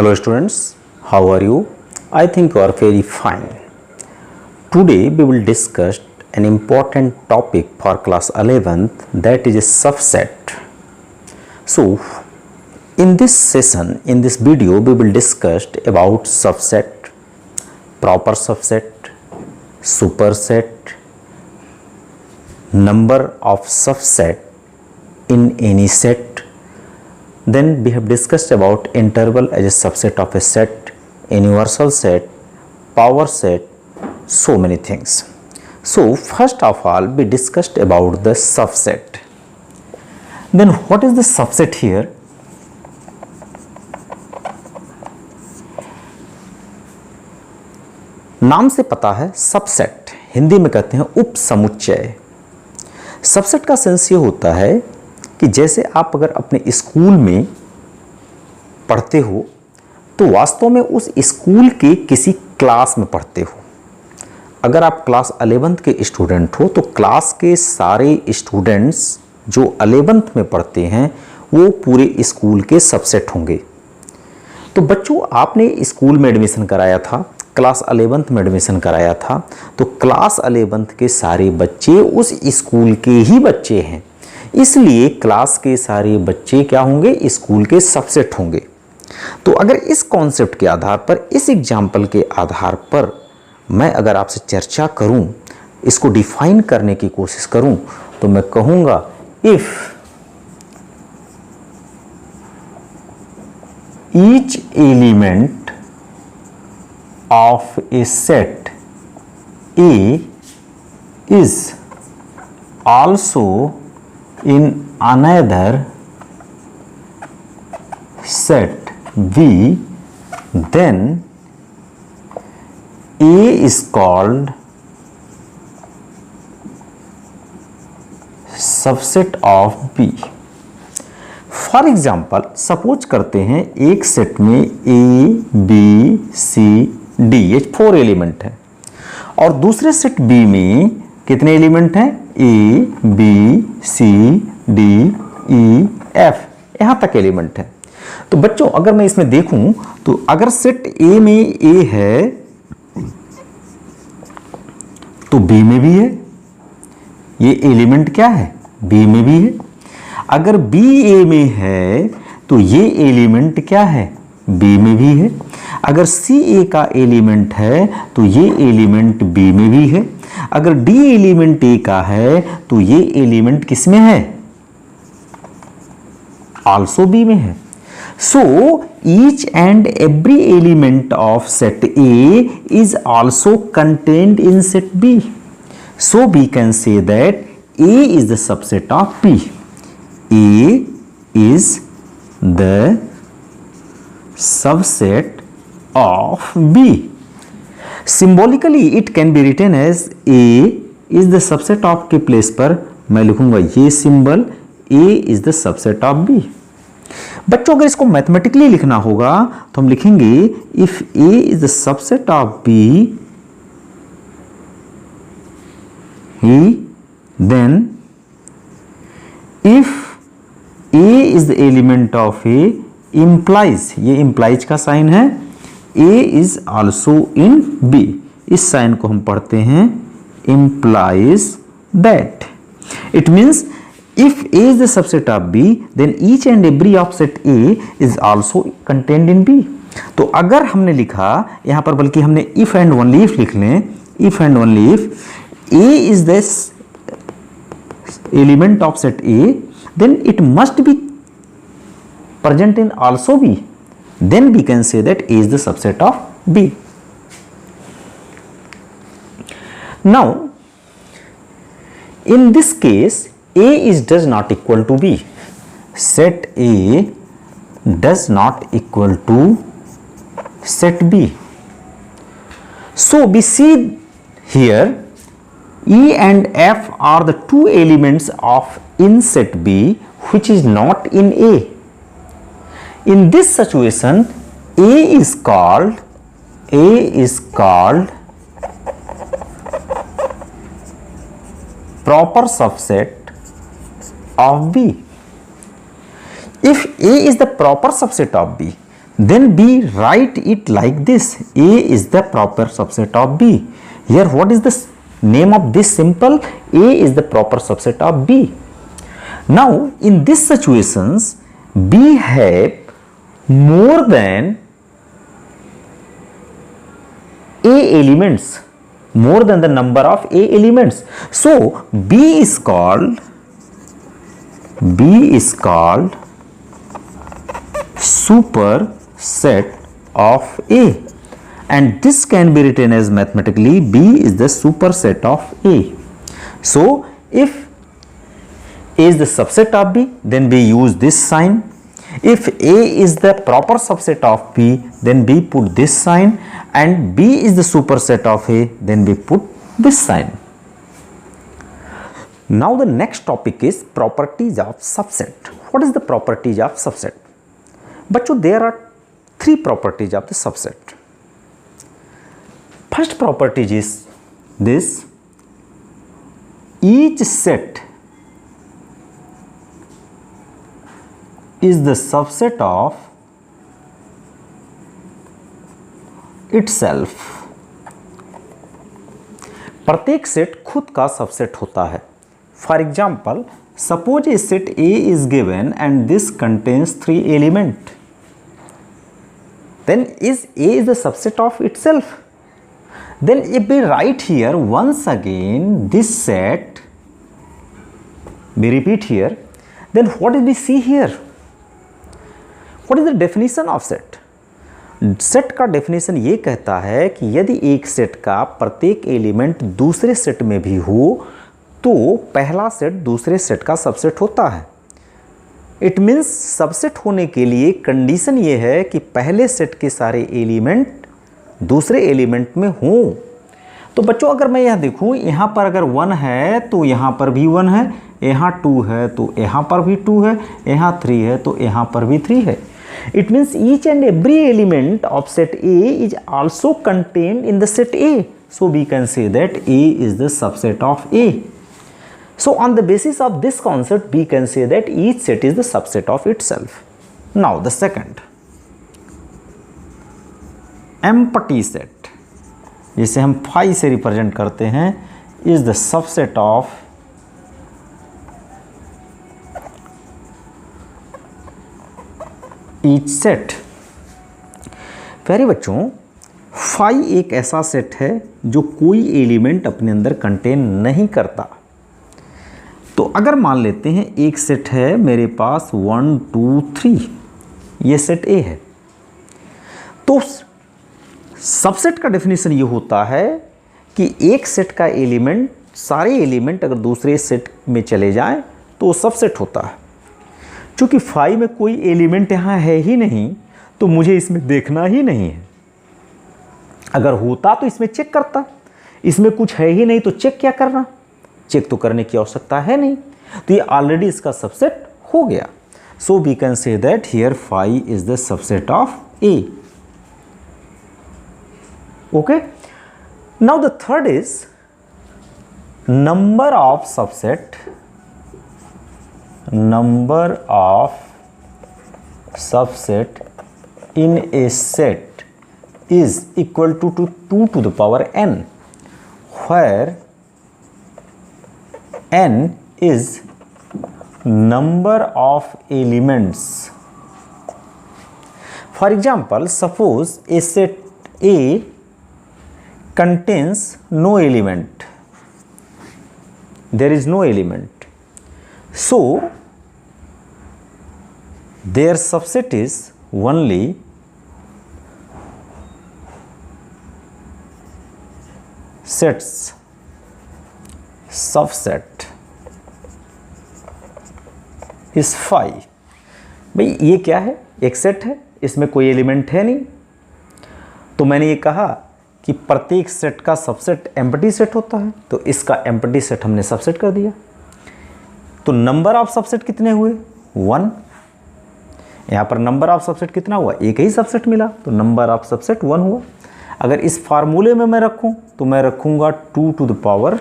Hello students, how are you? I think you are very fine. Today we will discuss an important topic for class 11th, that is a subset. So in this session, in this video, we will discuss about subset, proper subset, superset, number of subset in any set. Then we have discussed about interval as a subset of a set, universal set, power set, so many things. So first of all, we discussed about the subset. Then what is the subset here? नाम से पता है subset, Hindi में कहते हैं उप समुच्चय। Subset का सेंस ये होता है कि जैसे आप अगर अपने स्कूल में पढ़ते हो तो वास्तव में उस स्कूल के किसी क्लास में पढ़ते हो। अगर आप क्लास 11th के स्टूडेंट हो तो क्लास के सारे स्टूडेंट्स जो 11th में पढ़ते हैं वो पूरे स्कूल के सबसेट होंगे। तो बच्चों, आपने स्कूल में एडमिशन कराया था, क्लास 11th में एडमिशन कराया था, तो क्लास 11th के सारे बच्चे उस स्कूल के ही बच्चे हैं, इसलिए क्लास के सारे बच्चे क्या होंगे? स्कूल के सबसेट होंगे। तो अगर इस कॉन्सेप्ट के आधार पर, इस एग्जाम्पल के आधार पर मैं अगर आपसे चर्चा करूं, इसको डिफाइन करने की कोशिश करूं, तो मैं कहूंगा if each element of A set A is also in another set V, then A is called subset of B. For example, suppose करते हैं एक सेट में A, B, C, D, ये 4 एलिमेंट है, और दूसरे सेट B में कितने एलिमेंट हैं? A, B, C, D, E, F, यहां तक एलिमेंट है। तो बच्चों, अगर मैं इसमें देखूं तो अगर सेट A में A है तो B में भी है, ये एलिमेंट क्या है? B में भी है। अगर B A में है तो ये एलिमेंट क्या है? B में भी है। अगर C A का एलिमेंट है तो ये एलिमेंट B में भी है। अगर D एलिमेंट A का है तो ये एलिमेंट किस में है? आल्सो B में है। So each and every element of set A is also contained in set B. So we can say that A is the subset of B. A is the subset of B. Symbolically it can be written as A is the subset of के place पर मैं लिखूंगा ये symbol A is the subset of B. बच्चों, अगर इसको mathematically लिखना होगा तो हम लिखेंगे if A is the subset of B, then if A is the element of A implies, ये implies का साइन है, A is also in B, इस साइन को हम पढ़ते हैं implies that. It means if A is the subset of B, then each and every of set A is also contained in B. तो अगर हमने लिखा यहां पर, बल्कि हमने if and only if लिख लें, if and only if A is the element of set A, then it must be present in also B. Then we can say that A is the subset of B. Now, in this case, A is does not equal to B. Set A does not equal to set B. So we see here E and F are the two elements of in set B which is not in A. In this situation, A is called proper subset of B. If A is the proper subset of B, then B write it like this: A is the proper subset of B. Here what is the name of this simple? A is the proper subset of B. Now in these situations B have more than A elements, more than the number of A elements. So B is called superset of A, and this can be written as mathematically B is the superset of A. So if A is the subset of B, then we use this sign. If A is the proper subset of B, then we put this sign, and B is the superset of A, then we put this sign. Now the next topic is properties of subset. What is the properties of subset? बच्चों, there are three properties of the subset. First property is this: each set is the subset of itself. प्रत्येक set खुद का subset होता है. For example, suppose a set A is given and this contains 3 elements. Then is A is the subset of itself. Then if we write here once again this set, we repeat here, then what do we see here? What is the definition of set? Set का definition ये कहता है कि यदि एक set का प्रत्येक element दूसरे सेट में भी हो तो पहला सेट दूसरे सेट का सबसेट होता है. इट मीन्स सबसेट होने के लिए कंडीशन ये है कि पहले सेट के सारे एलिमेंट दूसरे एलिमेंट में हों. तो बच्चों, अगर मैं यहाँ देखूँ, यहाँ पर अगर 1 है तो यहाँ पर भी 1 है, यहाँ 2 है तो यहाँ पर भी 2 है, यहाँ 3 है तो यहाँ पर भी 3 है. It means each and every element of set A is also contained in the set A. So we can say that A is the subset of A. So on the basis of this concept, we can say that each set is the subset of itself. Now the second, empty set, जिसे हम phi से represent करते हैं, is the subset of each set. प्यारे बच्चों, phi एक ऐसा set है जो कोई एलिमेंट अपने अंदर कंटेन नहीं करता. तो अगर मान लेते हैं एक सेट है मेरे पास 1 2 3, ये सेट ए है, तो सबसेट का डेफिनेशन ये होता है कि एक सेट का एलिमेंट, सारे एलिमेंट अगर दूसरे सेट में चले जाएं तो वो सबसेट होता है. चूँकि फाई में कोई एलिमेंट यहाँ है ही नहीं तो मुझे इसमें देखना ही नहीं है. अगर होता तो इसमें चेक करता, इसमें कुछ है ही नहीं तो चेक क्या करना, चेक तो करने की आवश्यकता है नहीं, तो ये ऑलरेडी इसका सबसेट हो गया. So we can say that here phi is the subset of A. Okay, now the third is number of subset. Number of subset in a set is equal to 2 to the power n, where n is number of elements. For example, suppose a set A contains no element, there is no element, so their subset is only sets. Subset is phi. भाई ये क्या है, एक set है, इसमें कोई element है नहीं, तो मैंने ये कहा कि प्रत्येक सेट का सबसेट एम्प्टी सेट होता है, तो इसका एम्प्टी सेट हमने सबसेट कर दिया. तो नंबर ऑफ सबसेट कितने हुए, 1. यहाँ पर नंबर ऑफ सबसेट कितना हुआ, एक ही सबसेट मिला, तो नंबर ऑफ सबसेट 1 हुआ. अगर इस फार्मूले में मैं रखूं तो मैं रखूंगा 2 to the power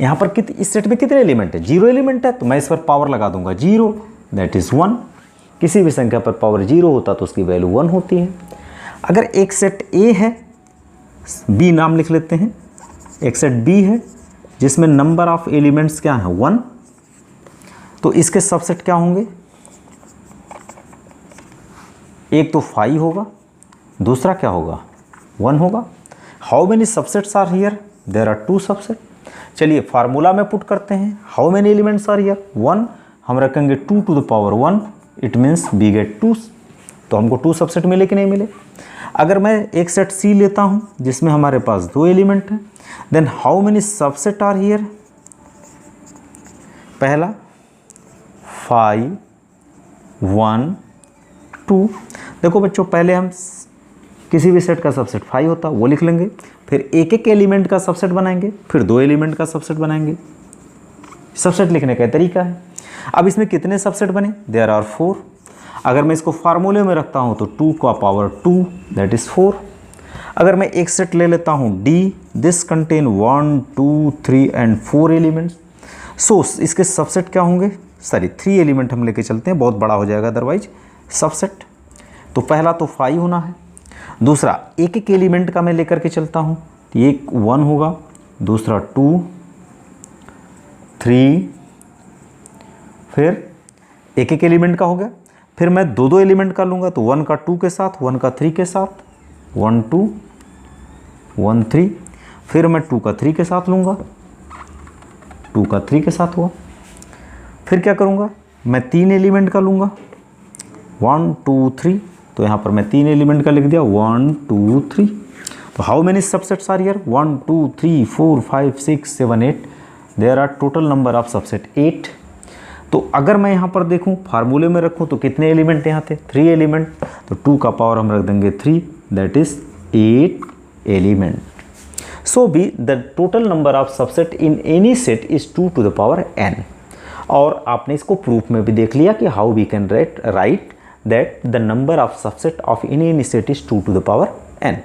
यहाँ पर इस सेट में कितने एलिमेंट है? 0 एलिमेंट है, तो मैं इस पर पावर लगा दूंगा 0, दैट इज़ 1। किसी भी संख्या पर पावर 0 होता तो उसकी वैल्यू 1 होती है। अगर एक सेट ए है, बी नाम लिख लेते हैं, एक सेट बी है जिसमें नंबर ऑफ एलिमेंट्स क्या है? 1, तो इसके सबसेट क्या होंगे? एक तो 5 होगा, दूसरा क्या होगा? 1 होगा। How many subsets are here? There are 2 subset. चलिए फार्मूला में पुट करते हैं। How many elements are here? 1, हम रखेंगे 2 to the power 1, it means we get 2, तो हमको 2 सबसेट मिले कि नहीं मिले? अगर मैं एक सेट सी लेता हूं जिसमें हमारे पास 2 एलिमेंट हैं, then how many subset are here? पहला 5, 1, 2। देखो बच्चों, पहले हम किसी भी सेट का सबसेट 5 होता वो लिख लेंगे, फिर एक एक एलिमेंट का सबसेट बनाएंगे, फिर 2 एलिमेंट का सबसेट बनाएंगे। सबसेट लिखने का तरीका है। अब इसमें कितने सबसेट बने? There are 4। अगर मैं इसको फार्मूले में रखता हूं तो 2 का पावर 2, दैट इज 4। अगर मैं एक सेट ले लेता हूं D, this contain 1, 2, 3 and 4 elements. So इसके सबसेट क्या होंगे? सॉरी 3 एलिमेंट हम लेके चलते हैं, बहुत बड़ा हो जाएगा अदरवाइज सबसेट। तो पहला तो 5 होना है, दूसरा एक एक एलिमेंट का मैं लेकर के चलता हूँ, एक 1 होगा, दूसरा 2, 3, फिर एक एक एलिमेंट का हो गया। फिर मैं 2 एलिमेंट का लूँगा, तो 1 का 2 के साथ, 1 का 3 के साथ, 1 2 1 3। फिर मैं 2 का 3 के साथ लूँगा, 2 का 3 के साथ हुआ। फिर क्या करूँगा? मैं 3 एलिमेंट का लूँगा, 1 2 3, तो यहाँ पर मैं 3 एलिमेंट का लिख दिया, 1 2 3। तो how many subsets are here? 1 2 3 4 5 6 7 8। There are total number of subset 8। तो अगर मैं यहाँ पर देखूँ, फार्मूले में रखूँ, तो कितने एलिमेंट यहाँ थे? 3 एलिमेंट, तो 2 का पावर हम रख देंगे 3, that is 8 element. So be the total number of subset in any set is 2 to the power n। और आपने इसको प्रूफ में भी देख लिया कि how we can write that the number of subset of any set is 2 to the power n.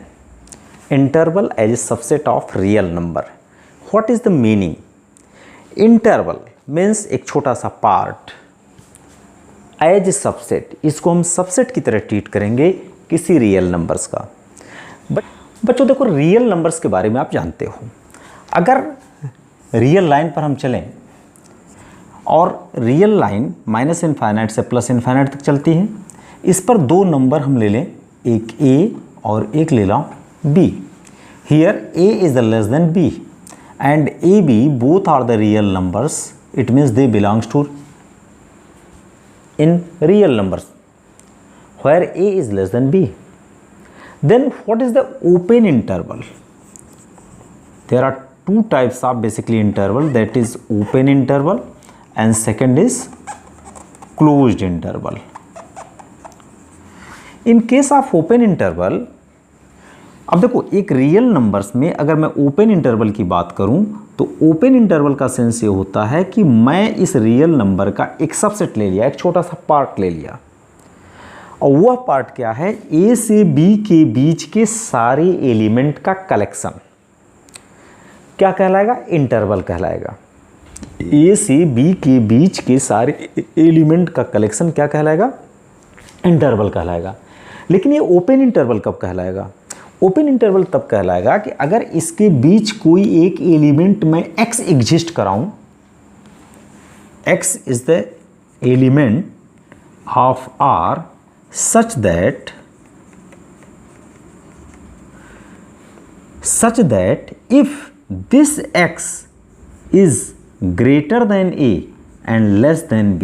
Interval as a subset of real number. What is the meaning? Interval means एक छोटा सा part, as a subset, इसको हम subset की तरह treat करेंगे किसी real numbers का। बच्चों देखो, रियल नंबर्स के बारे में आप जानते हो। अगर रियल लाइन पर हम चलें और रियल लाइन माइनस इनफाइनाइट से प्लस इनफाइनाइट तक चलती है, इस पर 2 नंबर हम ले लें, एक a और एक ले लो b। Here a is the less than b and a b both are the real numbers, it means they belongs to in real numbers where a is less than b. Then what is the open interval? There are 2 types of basically interval, that is open interval and second is closed interval. In case of open interval, अब देखो एक real numbers में अगर मैं open interval की बात करूं तो ओपन इंटरवल का सेंस ये होता है कि मैं इस रियल नंबर का एक सबसेट ले लिया, एक छोटा सा पार्ट ले लिया, और वह पार्ट क्या है? ए से बी के बीच के सारे एलिमेंट का कलेक्शन क्या कहलाएगा? इंटरवल कहलाएगा। ए से बी के बीच के सारे एलिमेंट का कलेक्शन क्या कहलाएगा? इंटरवल कहलाएगा। लेकिन ये ओपन इंटरवल कब कहलाएगा? ओपन इंटरवल तब कहलाएगा कि अगर इसके बीच कोई एक एलिमेंट में x एग्जिस्ट कराऊं, x is the element of R such that if this x is greater than a and less than b,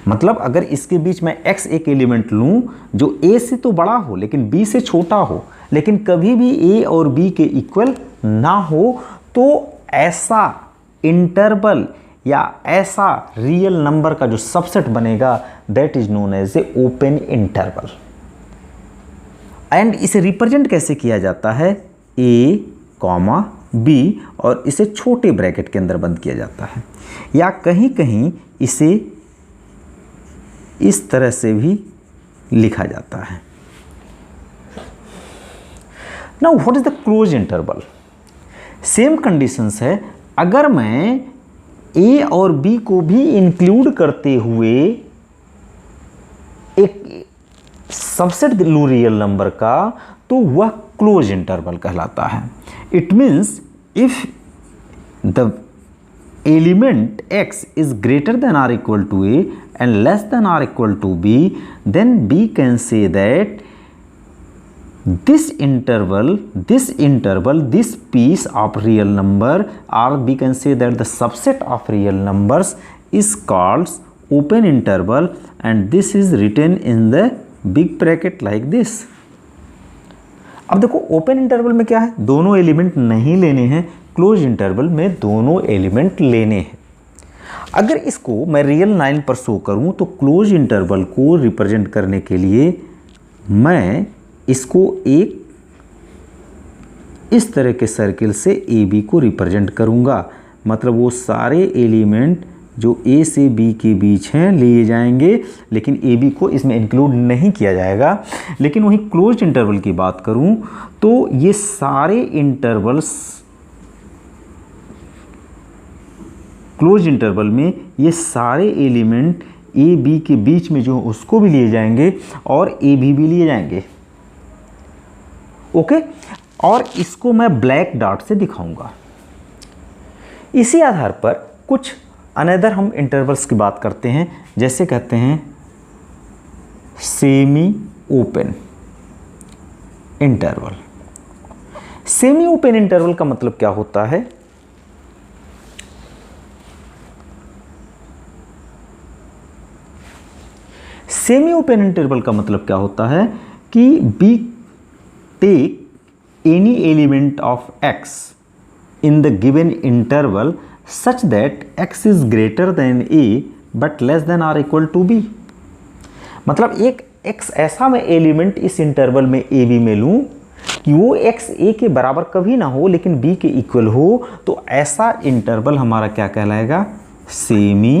मतलब अगर इसके बीच में x एक एलिमेंट लूं जो a से तो बड़ा हो लेकिन b से छोटा हो, लेकिन कभी भी a और b के इक्वल ना हो, तो ऐसा इंटरवल या ऐसा रियल नंबर का जो सबसेट बनेगा that is known as a open interval. And इसे रिप्रेजेंट कैसे किया जाता है? a, b और इसे छोटे ब्रैकेट के अंदर बंद किया जाता है, या कहीं कहीं इसे इस तरह से भी लिखा जाता है। Now what is the close interval? Same conditions है अगर मैं ए और बी को भी इंक्लूड करते हुए एक सबसेट लूँ रियल नंबर का, तो वह क्लोज इंटरवल कहलाता है। It means if the element x is greater than or equal to a and less than or equal to b, then b can say that this interval, this piece of real number, or we can say that the subset of real numbers is called open interval, and this is written in the big bracket like this. अब देखो open interval में क्या है, दोनों element नहीं लेने हैं, close interval में दोनों एलिमेंट लेने हैं। अगर इसको मैं रियल लाइन पर शो करूं तो क्लोज इंटरवल को रिप्रेजेंट करने के लिए मैं इसको एक इस तरह के सर्किल से ए बी को रिप्रेजेंट करूंगा। मतलब वो सारे एलिमेंट जो ए से बी के बीच हैं लिए जाएंगे, लेकिन ए बी को इसमें इंक्लूड नहीं किया जाएगा। लेकिन वहीं क्लोज इंटरवल की बात करूं तो ये सारे इंटरवल्स, क्लोज इंटरवल में ये सारे एलिमेंट ए बी के बीच में जो उसको भी लिए जाएंगे और ए बी भी लिए जाएंगे। ओके, और इसको मैं ब्लैक डॉट से दिखाऊंगा। इसी आधार पर कुछ अनदर हम इंटरवल्स की बात करते हैं, जैसे कहते हैं semi open interval. Semi open interval का मतलब क्या होता है? सेमी ओपन इंटरवल का मतलब क्या होता है कि B take any element of x in the given interval such that x is greater than a but less than or equal to b। मतलब एक x ऐसा मैं एलिमेंट इस इंटरवल में ए बी में लूँ कि वो x a के बराबर कभी ना हो लेकिन b के इक्वल हो, तो ऐसा इंटरवल हमारा क्या कहलाएगा? सेमी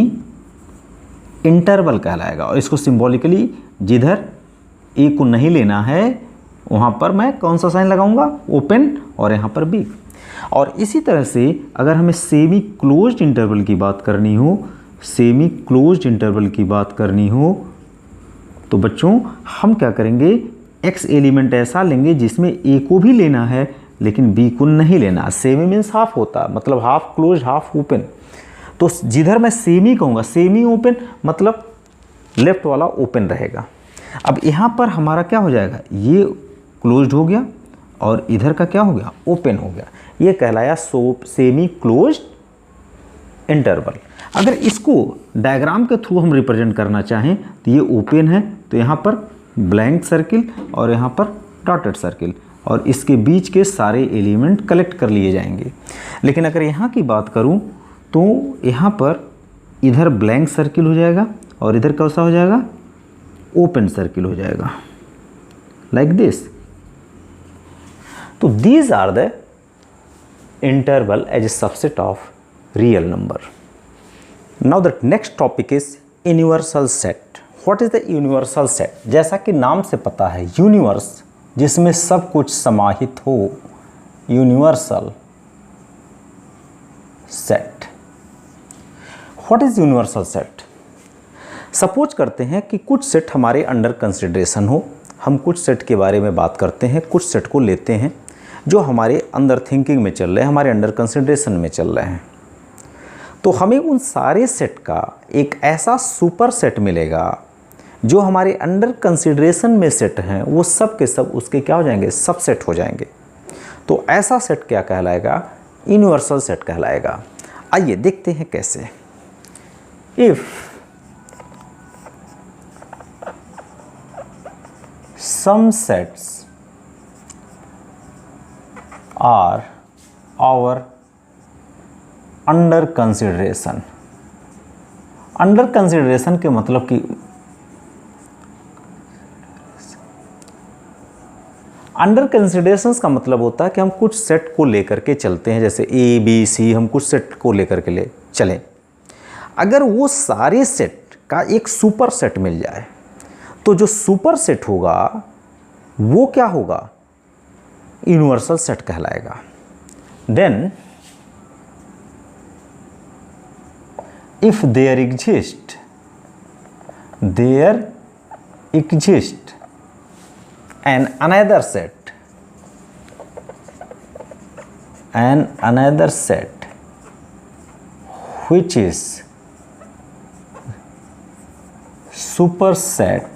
इंटरवल कहलाएगा। और इसको सिंबॉलिकली जिधर a को नहीं लेना है वहाँ पर मैं कौन सा साइन लगाऊंगा? ओपन, और यहाँ पर बी। और इसी तरह से अगर हमें सेमी क्लोज्ड इंटरवल की बात करनी हो, सेमी क्लोज्ड इंटरवल की बात करनी हो तो बच्चों हम क्या करेंगे? एक्स एलिमेंट ऐसा लेंगे जिसमें ए को भी लेना है लेकिन बी को नहीं लेना। सेमी मीन्स हाफ होता, मतलब हाफ क्लोज हाफ ओपन। तो जिधर मैं सेमी कहूँगा, सेमी ओपन मतलब लेफ्ट वाला ओपन रहेगा। अब यहाँ पर हमारा क्या हो जाएगा? ये क्लोज्ड हो गया और इधर का क्या हो गया? ओपन हो गया। ये कहलाया सेमी क्लोज्ड इंटरवल। अगर इसको डायग्राम के थ्रू हम रिप्रेजेंट करना चाहें तो ये ओपन है तो यहाँ पर ब्लैंक सर्किल और यहाँ पर डॉटेड सर्किल, और इसके बीच के सारे एलिमेंट कलेक्ट कर लिए जाएंगे। लेकिन अगर यहाँ की बात करूँ तो यहाँ पर इधर ब्लैंक सर्किल हो जाएगा और इधर कैसा हो जाएगा? ओपन सर्किल हो जाएगा, लाइक दिस। तो these are the interval as a subset of real number. Now the next topic is universal set. What is the universal set? जैसा कि नाम से पता है, यूनिवर्स जिसमें सब कुछ समाहित हो, universal set. What is universal set? Suppose करते हैं कि कुछ सेट हमारे अंडर कंसिडरेशन हो, हम कुछ सेट के बारे में बात करते हैं, कुछ सेट को लेते हैं जो हमारे अंदर थिंकिंग में चल रहे हैं, हमारे अंडर कंसिडरेशन में चल रहे हैं। तो हमें उन सारे सेट का एक ऐसा सुपर सेट मिलेगा जो हमारे अंडर कंसिडरेशन में सेट हैं, वो सब के सब उसके क्या हो जाएंगे? सबसेट हो जाएंगे। तो ऐसा सेट क्या कहलाएगा? यूनिवर्सल सेट कहलाएगा। आइए देखते हैं कैसे। If some sets are our under consideration. Under consideration के मतलब कि अंडर कंसिडरेशन का मतलब होता है कि हम कुछ सेट को लेकर के चलते हैं, जैसे ए बी सी, हम कुछ सेट को लेकर के चलें। अगर वो सारे सेट का एक सुपर सेट मिल जाए तो जो सुपर सेट होगा वो क्या होगा? यूनिवर्सल सेट कहलाएगा। Then if there exists an another set which is superset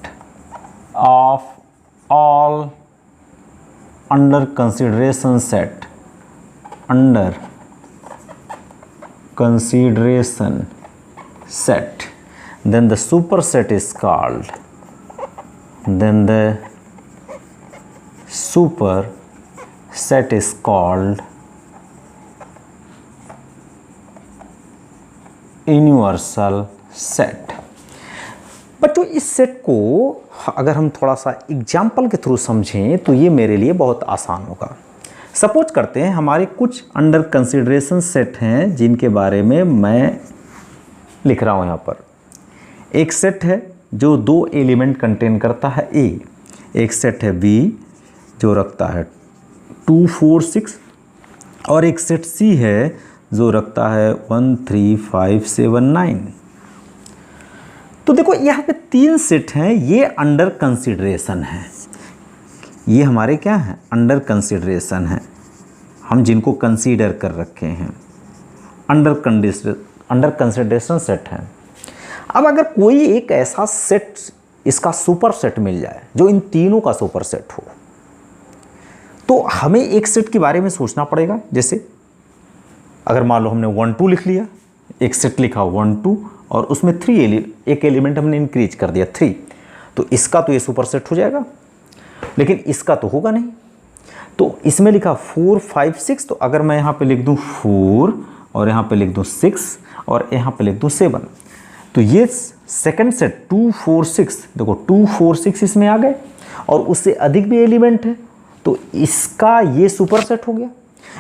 of all under consideration set, then the superset is called, universal set. बच्चों इस सेट को अगर हम थोड़ा सा एग्जाम्पल के थ्रू समझें तो ये मेरे लिए बहुत आसान होगा। सपोज करते हैं हमारे कुछ अंडर कंसिडरेशन सेट हैं जिनके बारे में मैं लिख रहा हूँ यहाँ पर। एक सेट है जो 2 एलिमेंट कंटेन करता है A, एक सेट है B जो रखता है 2, 4, 6 और एक सेट C है जो रखता है 1, 3, 5, 7, 9। तो देखो यहाँ पे 3 सेट हैं, ये अंडर कंसिडरेशन है। ये हमारे क्या हैं? अंडर कंसिडरेशन है, हम जिनको कंसीडर कर रखे हैं, अंडर कंसिडरेशन सेट है। अब अगर कोई एक ऐसा सेट इसका सुपर सेट मिल जाए जो इन तीनों का सुपर सेट हो, तो हमें एक सेट के बारे में सोचना पड़ेगा। जैसे अगर मान लो हमने 1, 2 लिख लिया, एक सेट लिखा 1, 2 और उसमें एक एलिमेंट हमने इंक्रीज कर दिया 3, तो इसका तो ये सुपर सेट हो जाएगा, लेकिन इसका तो होगा नहीं। तो इसमें लिखा 4, 5, 6, तो अगर मैं यहाँ पे लिख दूँ 4 और यहाँ पे लिख दूँ 6 और यहाँ पे लिख दूँ 7, तो ये सेकंड सेट 2, 4, 6, देखो 2, 4, 6 इसमें आ गए और उससे अधिक भी एलिमेंट है, तो इसका ये सुपर सेट हो गया।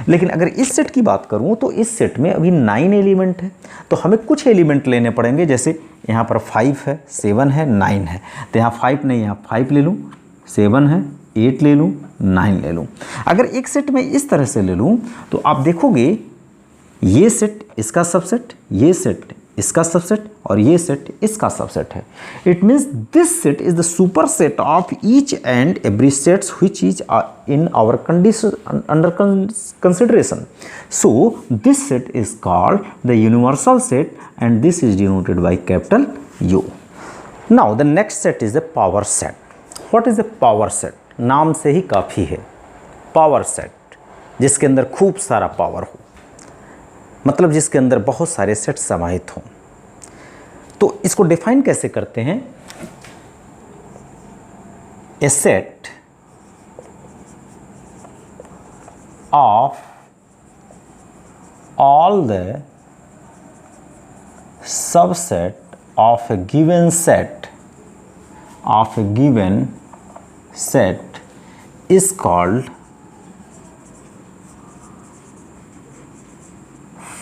लेकिन अगर इस सेट की बात करूं तो इस सेट में अभी 9 एलिमेंट है, तो हमें कुछ एलिमेंट लेने पड़ेंगे। जैसे यहाँ पर 5 है, 7 है, 9 है, तो यहाँ 5 नहीं, यहाँ 5 ले लूँ, 7 है, 8 ले लूँ, 9 ले लूँ। अगर एक सेट में इस तरह से ले लूँ तो आप देखोगे ये सेट इसका सबसेट, ये सेट इसका सबसेट और ये सेट इसका सबसेट है। It means this set is the super set of each and every sets which is in our condition under consideration. So this set is called the universal set and this is denoted by capital U. Now the next set is the power set. What is the power set? नाम से ही काफ़ी है, power set, जिसके अंदर खूब सारा power हो, मतलब जिसके अंदर बहुत सारे सेट समाहित हों। तो इसको डिफाइन कैसे करते हैं? A set of all the subset of a given set is called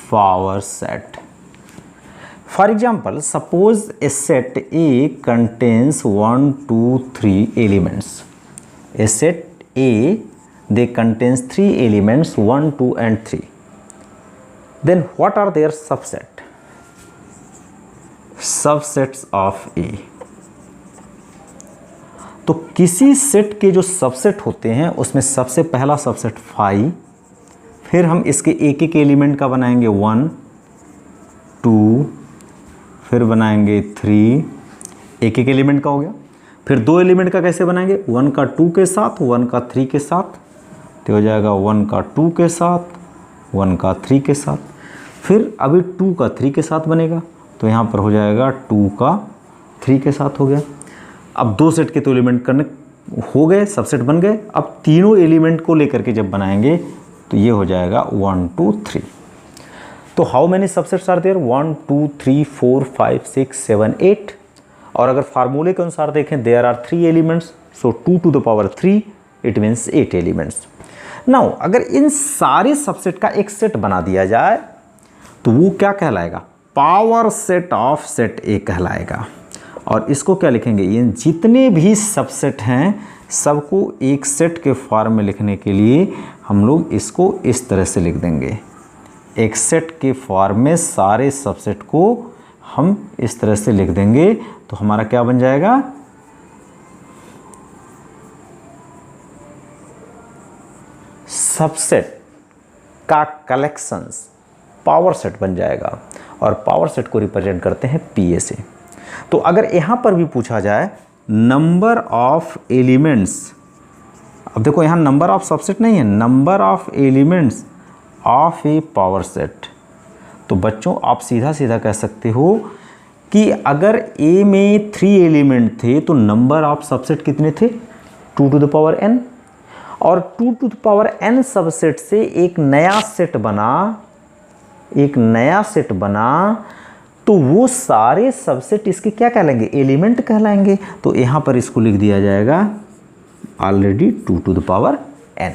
power set. For example, suppose a set A contains 1, 2, 3 elements. A set A, they contains 3 elements 1, 2 and 3. Then what are their subsets of A? तो किसी set के जो subset होते हैं उसमें सबसे पहला subset 5, फिर हम इसके एक एक एलिमेंट का बनाएंगे 1, 2, फिर बनाएंगे 3, एक एक एलिमेंट का हो गया। फिर 2 एलिमेंट का कैसे बनाएंगे? 1 का 2 के साथ, 1 का 3 के साथ, तो हो जाएगा 1 का 2 के साथ, 1 का 3 के साथ। फिर अभी 2 का 3 के साथ बनेगा, तो यहाँ पर हो जाएगा 2 का 3 के साथ हो गया। अब 2 सेट के तो एलिमेंट करने हो गए, सबसेट बन गए। अब तीनों एलिमेंट को लेकर के जब बनाएंगे तो ये हो जाएगा 1, 2, 3। तो how many subsets are there? 1, 2, 3, 4, 5, 6, 7, 8। और अगर फार्मूले के अनुसार देखें there are 3 elements, so 2 to the power 3 it means 8 elements. Now अगर इन सारे सबसेट का एक सेट बना दिया जाए तो वो क्या कहलाएगा? पावर सेट ऑफ सेट ए कहलाएगा। और इसको क्या लिखेंगे? ये जितने भी सबसेट हैं सबको एक सेट के फॉर्म में लिखने के लिए हम लोग इसको इस तरह से लिख देंगे। एक सेट के फॉर्म में सारे सबसेट को हम इस तरह से लिख देंगे तो हमारा क्या बन जाएगा, सबसेट का कलेक्शंस पावर सेट बन जाएगा और पावर सेट को रिप्रेजेंट करते हैं पीए से। तो अगर यहां पर भी पूछा जाए नंबर ऑफ एलिमेंट्स, अब देखो यहां नंबर ऑफ सबसेट नहीं है, number of elements of A power set, तो बच्चों आप सीधा सीधा कह सकते हो कि अगर ए में 3 एलिमेंट थे तो नंबर ऑफ सबसेट कितने थे, 2 टू द पावर n, और 2 to the power n subset से एक नया सेट बना, तो वो सारे सबसेट इसके क्या कहलाएंगे, एलिमेंट कहलाएंगे। तो यहां पर इसको लिख दिया जाएगा already 2 to the power n।